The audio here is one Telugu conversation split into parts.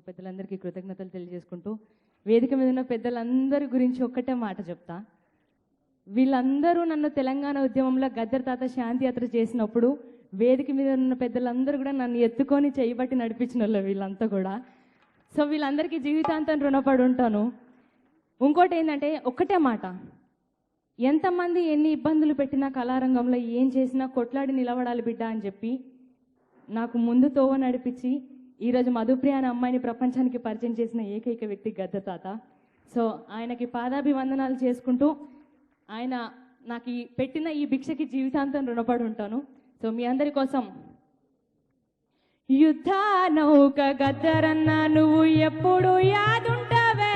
పెద్దలందరికీ కృతజ్ఞతలు తెలియజేసుకుంటూ వేదిక మీద ఉన్న పెద్దలందరి గురించి ఒక్కటే మాట చెప్తా. వీళ్ళందరూ నన్ను తెలంగాణ ఉద్యమంలో గద్దర్ తాత శాంతి యాత్ర చేసినప్పుడు వేదిక మీద ఉన్న పెద్దలందరూ కూడా నన్ను ఎత్తుకొని చేయబట్టి నడిపించిన వాళ్ళు వీళ్ళంతా కూడా. సో వీళ్ళందరికీ జీవితాంతం రుణపడి ఉంటాను. ఇంకోటి ఏంటంటే ఒక్కటే మాట, ఎంతమంది ఎన్ని ఇబ్బందులు పెట్టినా కళారంగంలో ఏం చేసినా కొట్లాడి నిలబడాలి బిడ్డ అని చెప్పి నాకు ముందు తోవ నడిపించి ఈరోజు మధుప్రియ అనే అమ్మాయిని ప్రపంచానికి పరిచయం చేసిన ఏకైక వ్యక్తి గద్దర్ తాత. సో ఆయనకి పాదాభివందనాలు చేసుకుంటూ ఆయన నాకు పెట్టిన ఈ భిక్షకి జీవితాంతం రుణపడి ఉంటాను. సో మీ అందరి కోసం యుద్ధ నౌక గద్దరన్న నువ్వు ఎప్పుడు యాదుంటావే,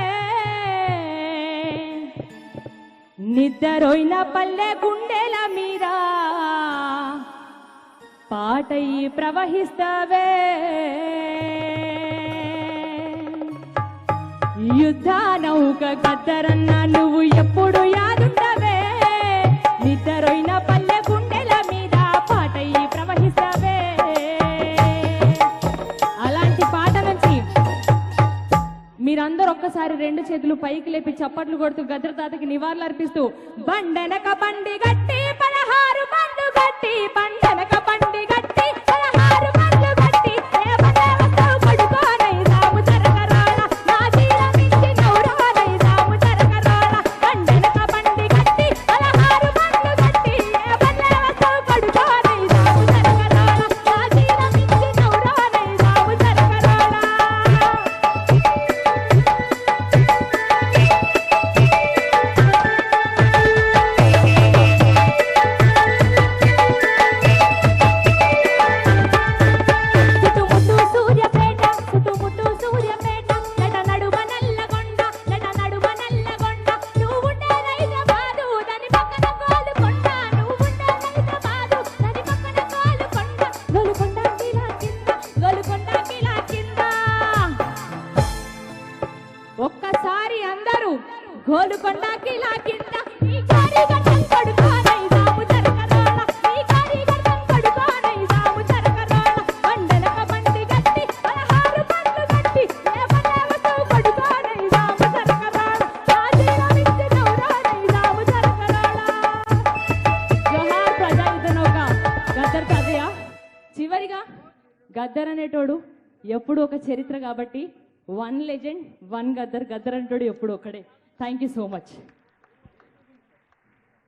నిద్రపోయిన పల్లె గుండెల మీద పాటయి ప్రవహిస్తావే. యుద్ధ నౌక గద్దరన్న నువ్వు ఎప్పుడు యాదుంటావే, నిద్రపోయిన పల్లె గుండెల మీద పాటయి ప్రవహిస్తావే. అలాంటి పాట నుంచి మీరందరూ ఒక్కసారి రెండు చేతులు పైకి లేపి చప్పట్లు కొడుతూ గద్దర్ తాతకి నివాళులు అర్పిస్తూ బండెనక బండి గట్టి 16 బండ్లు గట్టి, బండెనక బండి గట్టి 16 బండ్లు గట్టి, పడుకోనైదాము జరగరాళ నా జీలమించి నౌరానైదాము జరగరాళ. బండెనక బండి గట్టి 16 బండ్లు గట్టి, పడుకోనైదాము జరగరాళ నా జీలమించి నౌరానైదాము జరగరాళ. ఒక్కసారి అందరూ గోలుకొండ కిలా కింద ఈ కారి గడ్డం పడుకోనైదాము జరగరాళ, ఈ కారి గడ్డం పడుకోనైదాము జరగరాళ. బండెనక బండి గట్టి 16 బండ్లు గట్టి, లేవలేవతో పడుకోనైదాము జరగరాళ నా జీలమించి నౌరానైదాము జరగరాళ. జోహార్ ప్రజాయుద్ధ నౌక గద్దర్ తాతయ్య. చివరిగా గద్దర్ అనేటోడు ఎప్పుడు ఒక చరిత్ర కాబట్టి 1 లెజెండ్ 1 గద్దర్. గద్దర్ అంటాడు ఎప్పుడు ఒక్కడే. Thank you so much.